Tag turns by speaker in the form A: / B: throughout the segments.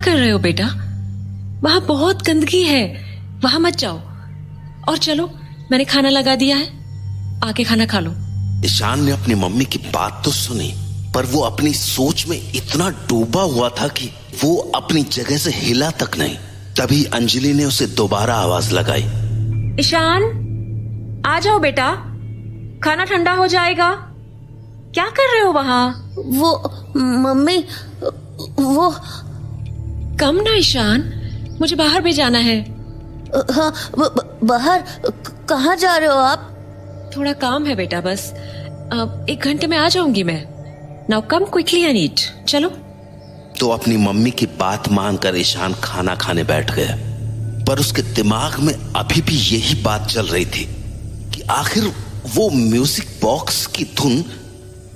A: कर रहे हो बेटा? वहां बहुत गंदगी है, वहां मत जाओ। और चलो, मैंने खाना लगा दिया है, आके खाना खा लो।
B: ईशान ने अपनी मम्मी की बात तो सुनी, पर वो अपनी सोच में इतना डूबा हुआ था कि वो अपनी जगह से हिला तक नहीं। तभी अंजलि ने उसे दोबारा आवाज लगाई।
A: ईशान, आ जाओ बेटा, खाना ठंडा हो जाएगा। क्या कर रहे हो वहां?
C: वो मम्मी, वो
A: कम ना ईशान, मुझे बाहर भी जाना है।
C: हाँ, बाहर कहाँ जा रहे हो आप?
A: थोड़ा काम है बेटा, बस 1 घंटे में आ जाऊंगी मैं। Now come quickly and eat. चलो।
B: तो अपनी मम्मी की बात मानकर ईशान खाना खाने बैठ गया, पर उसके दिमाग में अभी भी यही बात चल रही थी कि आखिर वो म्यूजिक बॉक्स की धुन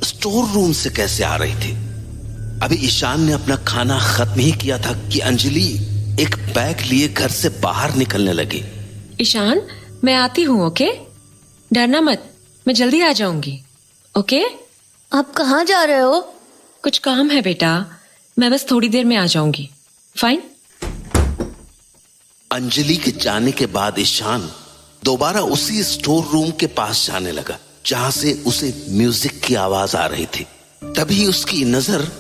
B: स्टोर रूम से कैसे आ रही थी। अभी ईशान ने अपना खाना खत्म ही किया था कि अंजलि एक बैग लिए घर से बाहर निकलने लगी।
A: ईशान, मैं आती हूँ, ओके? डरना मत, मैं जल्दी आ जाऊंगी, ओके?
C: आप कहाँ जा रहे हो?
A: कुछ काम है बेटा, मैं बस थोड़ी देर में आ जाऊंगी। फाइन।
B: अंजलि के जाने के बाद ईशान दोबारा उसी स्टोर रूम के पास जाने लगा जहां से उसे म्यूजिक की आवाज आ रही थी। तभी उसकी नजर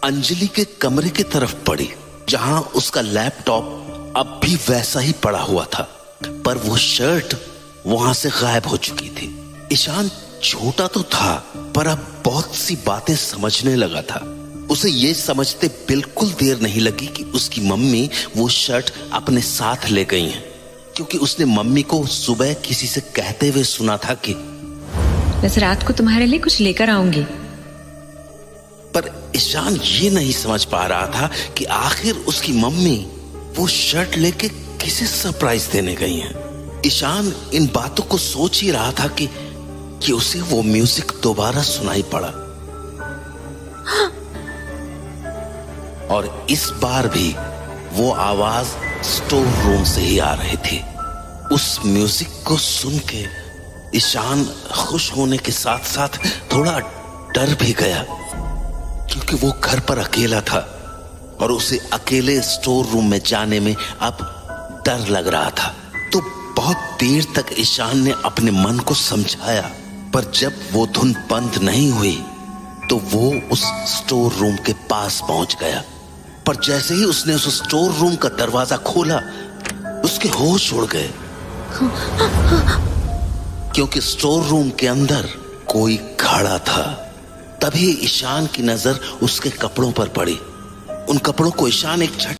B: अंजलि के कमरे की तरफ पड़ी, जहां उसका लैपटॉप अब भी वैसा ही पड़ा हुआ था, पर वो शर्ट वहां से गायब हो चुकी थी। ईशान छोटा तो था, पर अब बहुत सी बातें समझने लगा था। उसे ये समझते बिल्कुल देर नहीं लगी कि उसकी मम्मी वो शर्ट अपने साथ ले गई हैं, क्योंकि उसने मम्मी को सुबह किसी से कहते हुए सुना था कि
A: बस रात को तुम्हारे लिए कुछ लेकर आऊंगी।
B: पर ईशान ये नहीं समझ पा रहा था कि आखिर उसकी मम्मी वो शर्ट लेके किसे सरप्राइज देने गई हैं। ईशान इन बातों को सोच ही रहा था कि उसे वो म्यूजिक दोबारा सुनाई पड़ा। और इस बार भी वो आवाज स्टोर रूम से ही आ रही थी। उस म्यूजिक को सुन के ईशान खुश होने के साथ साथ थोड़ा डर भी गया, क्योंकि वो घर पर अकेला था और उसे अकेले स्टोर रूम में जाने में अब डर लग रहा था। तो बहुत देर तक ईशान ने अपने मन को समझाया, पर जब वो धुन बंद नहीं हुई तो वो उस स्टोर रूम के पास पहुंच गया। पर जैसे ही उसने उस स्टोर रूम का दरवाजा खोला, उसके होश उड़ गए, क्योंकि स्टोर रूम के अंदर कोई खड़ा था। तभी ईशान की नजर उसके कपड़ों पर पड़ी। उन कपड़ों को ईशान एक झटके